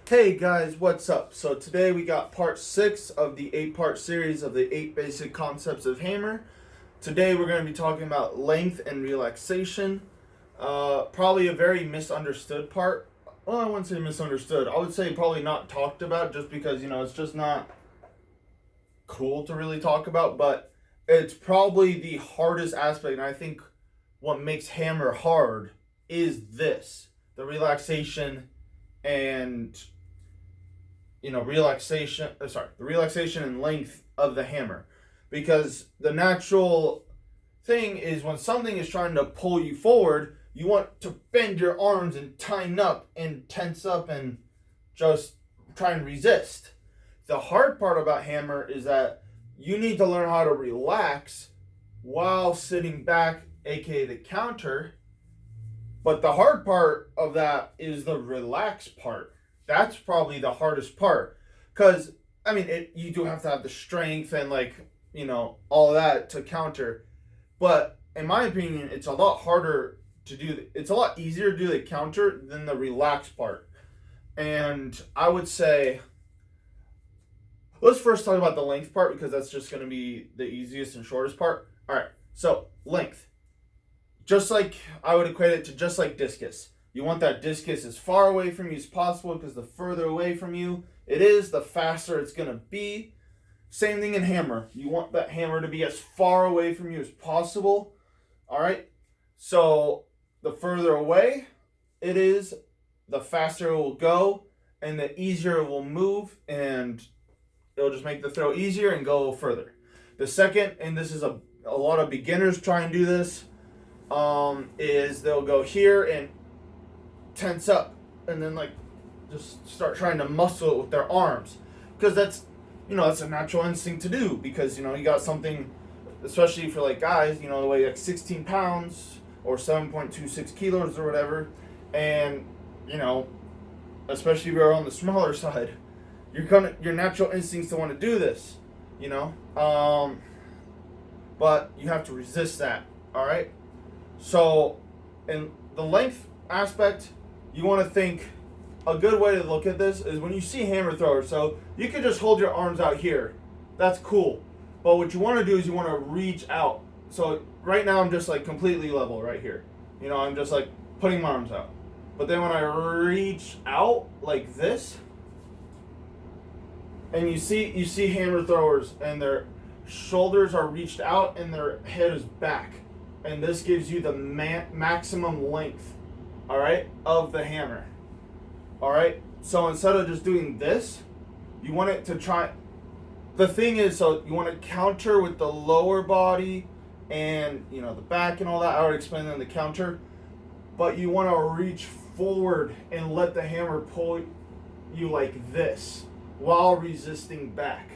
Hey guys, what's up? So today we got part 6 of the 8-part series of the 8 basic concepts of hammer. Today we're going to be talking about length and relaxation. Probably a very misunderstood part. Well, I wouldn't say misunderstood. I would say probably not talked about just because, it's just not cool to really talk about. But it's probably the hardest aspect. And I think what makes hammer hard is this. The relaxation and the relaxation and length of the hammer, because the natural thing is when something is trying to pull you forward, you want to bend your arms and tighten up and tense up and just try and resist. The hard part about hammer is that you need to learn how to relax while sitting back, aka the counter. But the hard part of that is the relax part. That's probably the hardest part, because you do have to have the strength and all of that to counter. But in my opinion, it's a lot harder to do. It's a lot easier to do the counter than the relax part. And I would say, let's first talk about the length part, because that's just going to be the easiest and shortest part. All right, so length. Just like I would equate it to just like discus. You want that discus as far away from you as possible, because the further away from you it is, the faster it's going to be. Same thing in hammer. You want that hammer to be as far away from you as possible. All right? So the further away it is, the faster it will go, and the easier it will move, and it'll just make the throw easier and go further. The second, and this is a lot of beginners try and do this, is they'll go here and tense up and then just start trying to muscle it with their arms, because that's a natural instinct to do, because you got something, especially for guys, weigh 16 pounds or 7.26 kilos or whatever, and especially if you're on the smaller side, your natural instincts to want to do this, but you have to resist that. All right, so in the length aspect, you want to think, a good way to look at this is when you see hammer throwers. So you can just hold your arms out here. That's cool. But what you want to do is you want to reach out. So right now I'm just completely level right here. I'm just putting my arms out. But then when I reach out like this, and you see hammer throwers and their shoulders are reached out and their head is back. And this gives you the maximum length, all right, of the hammer. All right, so instead of just doing this, you want it to try. The thing is, so you want to counter with the lower body and the back and all that. I already explained that in the counter, but you want to reach forward and let the hammer pull you like this while resisting back.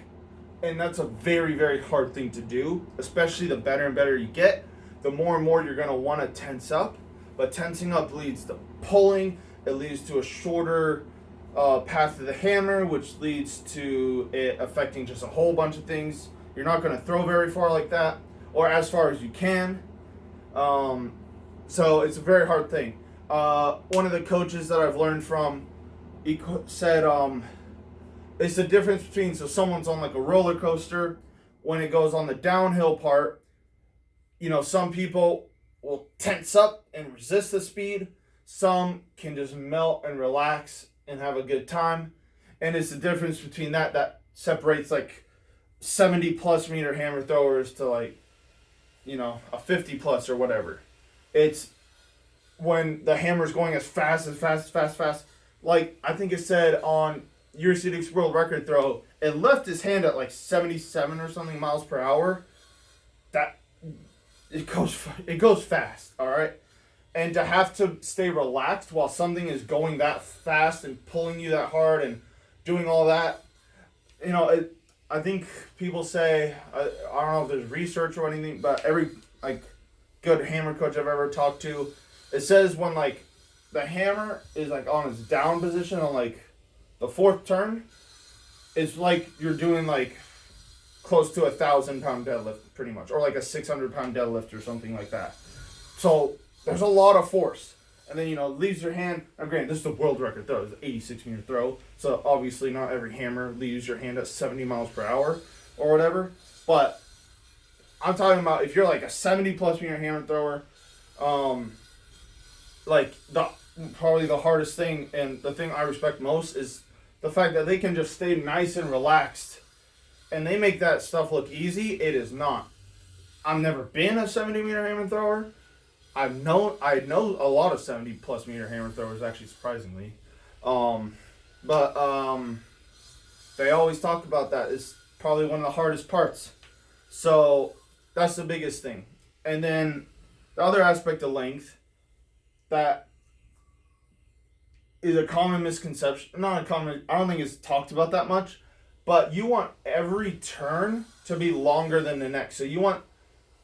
And that's a very, very hard thing to do, especially the better and better you get, the more and more you're going to want to tense up. But tensing up leads to pulling. It leads to a shorter path to the hammer, which leads to it affecting just a whole bunch of things. You're not going to throw very far like that, or as far as you can. So it's a very hard thing. One of the coaches that I've learned from, he said it's the difference between, so someone's on a roller coaster. When it goes on the downhill part, some people will tense up and resist the speed. Some can just melt and relax and have a good time. And it's the difference between that separates 70 plus meter hammer throwers to a 50 plus or whatever. It's when the hammer's going as fast. I think it said on USDX World Record throw, it left his hand at 77 or something miles per hour. That it goes fast, all right? And to have to stay relaxed while something is going that fast and pulling you that hard and doing all that, I think people say, I don't know if there's research or anything, but every good hammer coach I've ever talked to, it says when the hammer is on its down position on the fourth turn, it's you're doing close to 1,000-pound deadlift pretty much, or a 600-pound deadlift or something like that. So there's a lot of force. and then, leaves your hand. Now, granted, this is the world record throw. It's an 86-meter throw. So, obviously, not every hammer leaves your hand at 70 miles per hour or whatever. But I'm talking about if you're like a 70-plus meter hammer thrower, probably the hardest thing and the thing I respect most is the fact that they can just stay nice and relaxed. And they make that stuff look easy. It is not. I've never been a 70-meter hammer thrower. I know a lot of 70-plus meter hammer throwers, actually, surprisingly. They always talk about that. It's probably one of the hardest parts. So that's the biggest thing. And then the other aspect of length that is a common misconception. Not a common, I don't think it's talked about that much. But you want every turn to be longer than the next. So you want,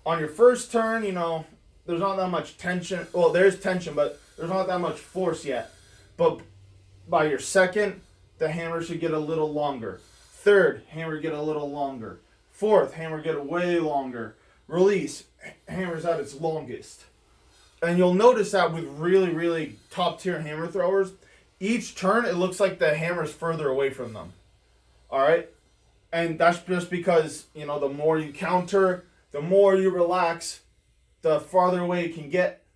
on your first turn, there's not that much tension. Well, there's tension, but there's not that much force yet. But by your second, the hammer should get a little longer. Third, hammer get a little longer. Fourth, hammer get way longer. Release, hammer's at its longest. And you'll notice that with really, really top tier hammer throwers, each turn it looks like the hammer's further away from them. All right? And that's just because, the more you counter, the more you relax, the farther away it can get.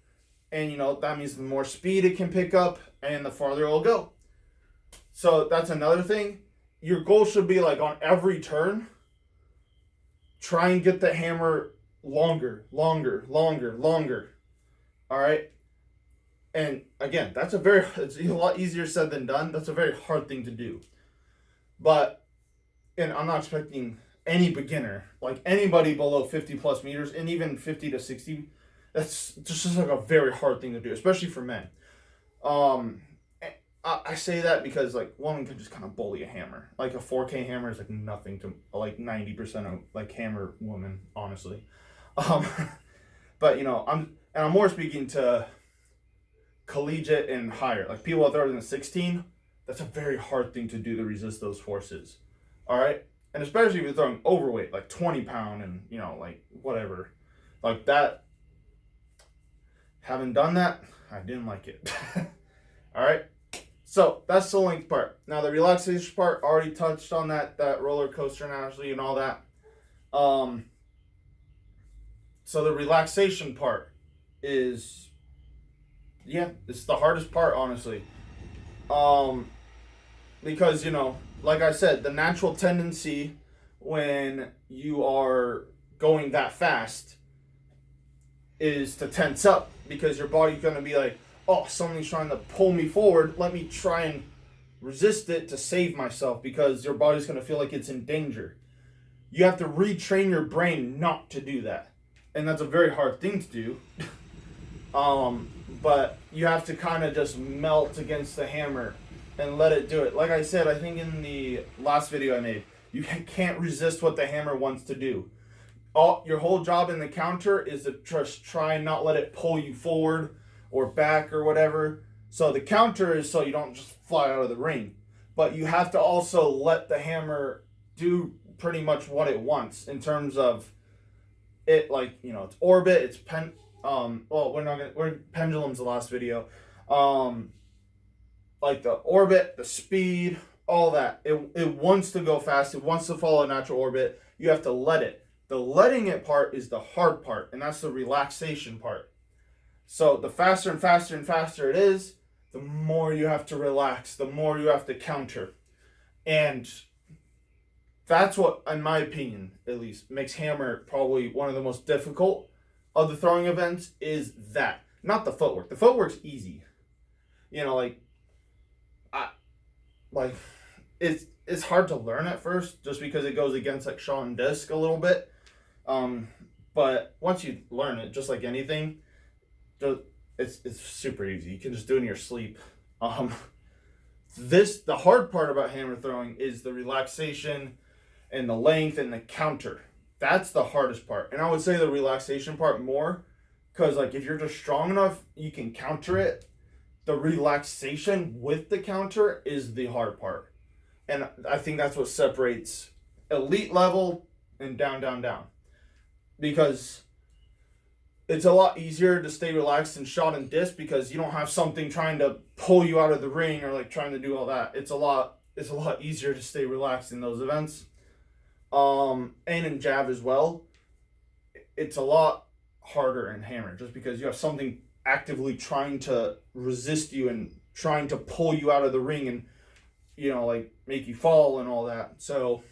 And, that means the more speed it can pick up and the farther it'll go. So that's another thing. Your goal should be like on every turn, try and get the hammer longer. All right? And again, it's a lot easier said than done. That's a very hard thing to do. And I'm not expecting any beginner, like anybody below 50 plus meters and even 50 to 60, that's just like a very hard thing to do, especially for men. I say that because like women can just kind of bully a hammer. Like a 4K hammer is like nothing to like 90% of like hammer women, honestly. But I'm more speaking to collegiate and higher, like people out there in the 16. That's a very hard thing to do to resist those forces. All right. And especially if you're throwing overweight, like 20 pound and, like whatever. Like that. Having done that, I didn't like it. All right. So that's the length part. Now the relaxation part, already touched on that roller coaster analogy and all that. So the relaxation part is, it's the hardest part, honestly. Because, like I said, the natural tendency when you are going that fast is to tense up because your body's going to be like, oh, something's trying to pull me forward. Let me try and resist it to save myself because your body's going to feel like it's in danger. You have to retrain your brain not to do that. And that's a very hard thing to do. But you have to kind of just melt against the hammer and let it do it. Like I said, I think in the last video I made, you can't resist what the hammer wants to do. Your whole job in the counter is to just try and not let it pull you forward or back or whatever. So the counter is so you don't just fly out of the ring. But you have to also let the hammer do pretty much what it wants in terms of it, like, it's orbit, it's we're pendulum's the last video. Like the orbit, the speed, all that. It wants to go fast. It wants to follow a natural orbit. You have to let it. The letting it part is the hard part, and that's the relaxation part. So the faster and faster and faster it is, the more you have to relax, the more you have to counter. And that's what, in my opinion, at least, makes hammer probably one of the most difficult of the throwing events is that. Not the footwork. The footwork's easy. It's hard to learn at first just because it goes against like shot and disc a little bit. But once you learn it, just like anything, it's super easy. You can just do it in your sleep. The hard part about hammer throwing is the relaxation and the length and the counter. That's the hardest part. And I would say the relaxation part more because like if you're just strong enough, you can counter it. The relaxation with the counter is the hard part. And I think that's what separates elite level and down. Because it's a lot easier to stay relaxed in shot and disc because you don't have something trying to pull you out of the ring or like trying to do all that. It's a lot easier to stay relaxed in those events. And in jab as well. It's a lot harder in hammer just because you have something actively trying to resist you and trying to pull you out of the ring and, like make you fall and all that. So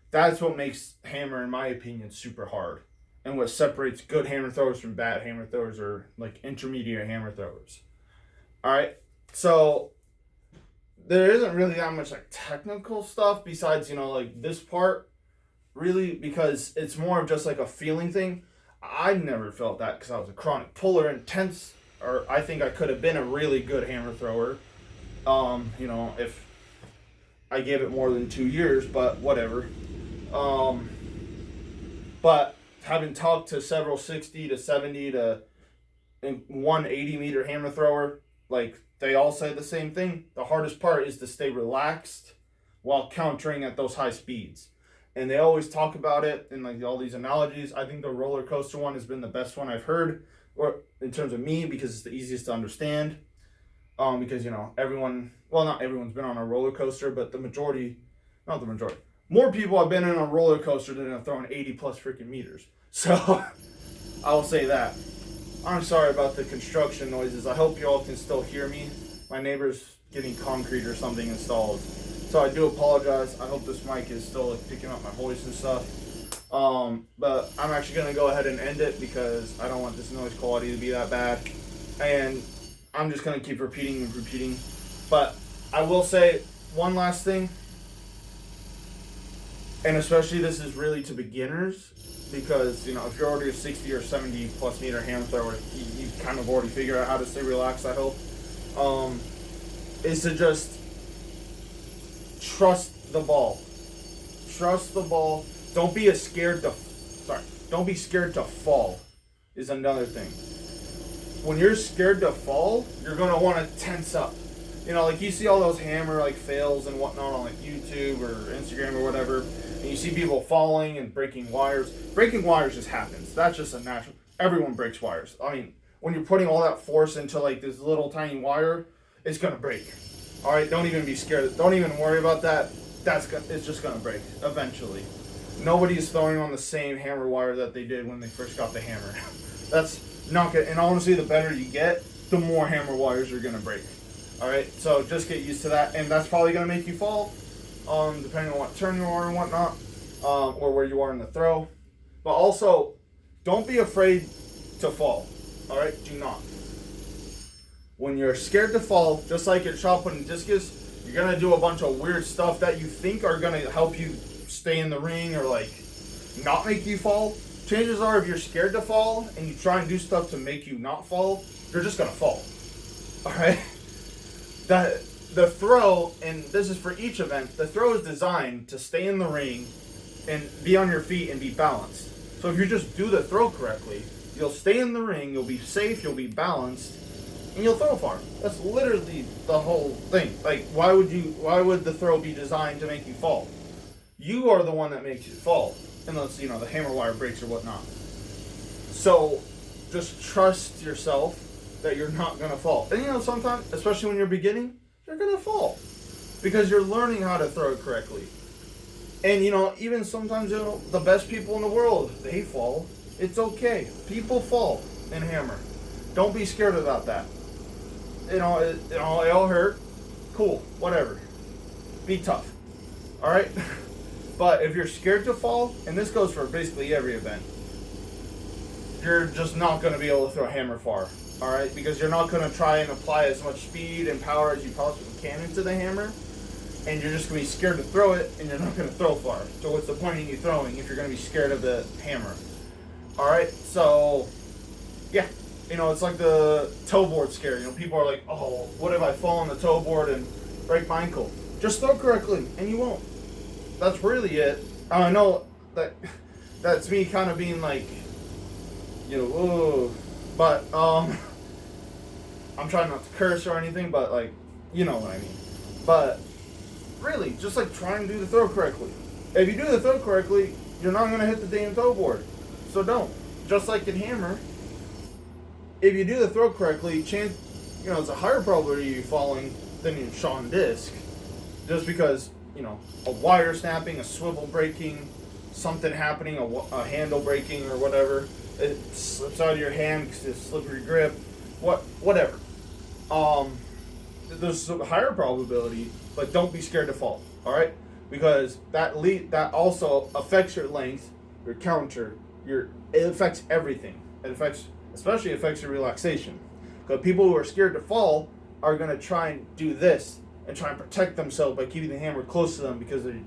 that's what makes hammer, in my opinion, super hard. And what separates good hammer throwers from bad hammer throwers or like intermediate hammer throwers. All right. So there isn't really that much like technical stuff besides, like this part really, because it's more of just like a feeling thing. I never felt that because I was a chronic puller, intense, or I think I could have been a really good hammer thrower. If I gave it more than 2 years, but whatever. But having talked to several 60 to 70 to 180 meter hammer thrower, like they all say the same thing. The hardest part is to stay relaxed while countering at those high speeds. And they always talk about it in like all these analogies. I think the roller coaster one has been the best one I've heard, or in terms of me, because it's the easiest to understand. Because everyone, well, not everyone's been on a roller coaster, but more people have been in a roller coaster than have thrown 80 plus freaking meters. So I will say that. I'm sorry about the construction noises. I hope you all can still hear me. My neighbor's getting concrete or something installed. So I do apologize. I hope this mic is still like picking up my voice and stuff. But I'm actually going to go ahead and end it because I don't want this noise quality to be that bad. And I'm just going to keep repeating. But I will say one last thing. And especially this is really to beginners. Because, if you're already a 60 or 70 plus meter hammer thrower, you kind of already figure out how to stay relaxed, I hope. Is to just trust the ball. Trust the ball. Don't be scared to fall is another thing. When you're scared to fall, you're going to want to tense up. Like you see all those hammer like fails and whatnot on like YouTube or Instagram or whatever. And you see people falling and breaking wires. Breaking wires just happens. That's just a natural. Everyone breaks wires. I mean, when you're putting all that force into like this little tiny wire, it's going to break. All right, don't even be scared. Don't even worry about that. It's just going to break eventually. Nobody is throwing on the same hammer wire that they did when they first got the hammer. That's not good. And honestly, the better you get, the more hammer wires you're going to break. All right, so just get used to that. And that's probably going to make you fall, depending on what turn you are and whatnot, or where you are in the throw. But also, don't be afraid to fall. All right, do not. When you're scared to fall, just like at shot put and discus, you're going to do a bunch of weird stuff that you think are going to help you stay in the ring or like not make you fall. Chances are if you're scared to fall and you try and do stuff to make you not fall, you're just going to fall. All right? The throw, and this is for each event, the throw is designed to stay in the ring and be on your feet and be balanced. So if you just do the throw correctly, you'll stay in the ring, you'll be safe, you'll be balanced, and you'll throw far. That's literally the whole thing. Like, why would the throw be designed to make you fall? You are the one that makes you fall, unless, the hammer wire breaks or whatnot. So, just trust yourself that you're not going to fall. And, sometimes, especially when you're beginning, you're going to fall. Because you're learning how to throw it correctly. And, even sometimes, the best people in the world, they fall. It's okay. People fall in hammer. Don't be scared about that. It'll hurt. Cool. Whatever. Be tough. Alright? But if you're scared to fall, and this goes for basically every event, you're just not going to be able to throw a hammer far. Alright? Because you're not going to try and apply as much speed and power as you possibly can into the hammer. And you're just going to be scared to throw it, and you're not going to throw far. So what's the point in you throwing if you're going to be scared of the hammer? Alright? So, yeah. It's like the toe board scare. People are like, oh, what if I fall on the toe board and break my ankle? Just throw correctly, and you won't. That's really it. I know that's me kind of being like, but, I'm trying not to curse or anything, but like, you know what I mean. But, really, just like try and do the throw correctly. If you do the throw correctly, you're not going to hit the damn toe board. So don't. just like in hammer, if you do the throw correctly, it's a higher probability of you falling than in Sean disc, just because a wire snapping, a swivel breaking, something happening, a handle breaking or whatever, it slips out of your hand because it's a slippery grip, whatever. There's a higher probability, but don't be scared to fall. All right, because that also affects your length, your counter, it affects everything. Especially affects your relaxation. Because people who are scared to fall are going to try and do this and try and protect themselves by keeping the hammer close to them because they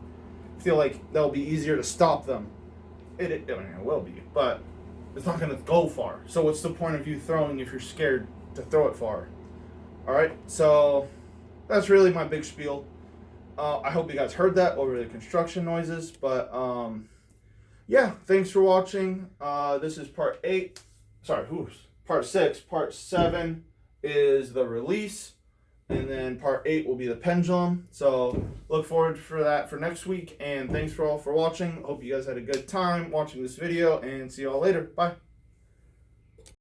feel like that'll be easier to stop them. It will be, but it's not going to go far. So what's the point of you throwing if you're scared to throw it far? All right, so that's really my big spiel. I hope you guys heard that over the construction noises, but yeah, thanks for watching. This is part 8. Part 6. Part 7 is the release, and then part 8 will be the pendulum. So look forward for that for next week, and thanks for all for watching. Hope you guys had a good time watching this video, and see you all later. Bye.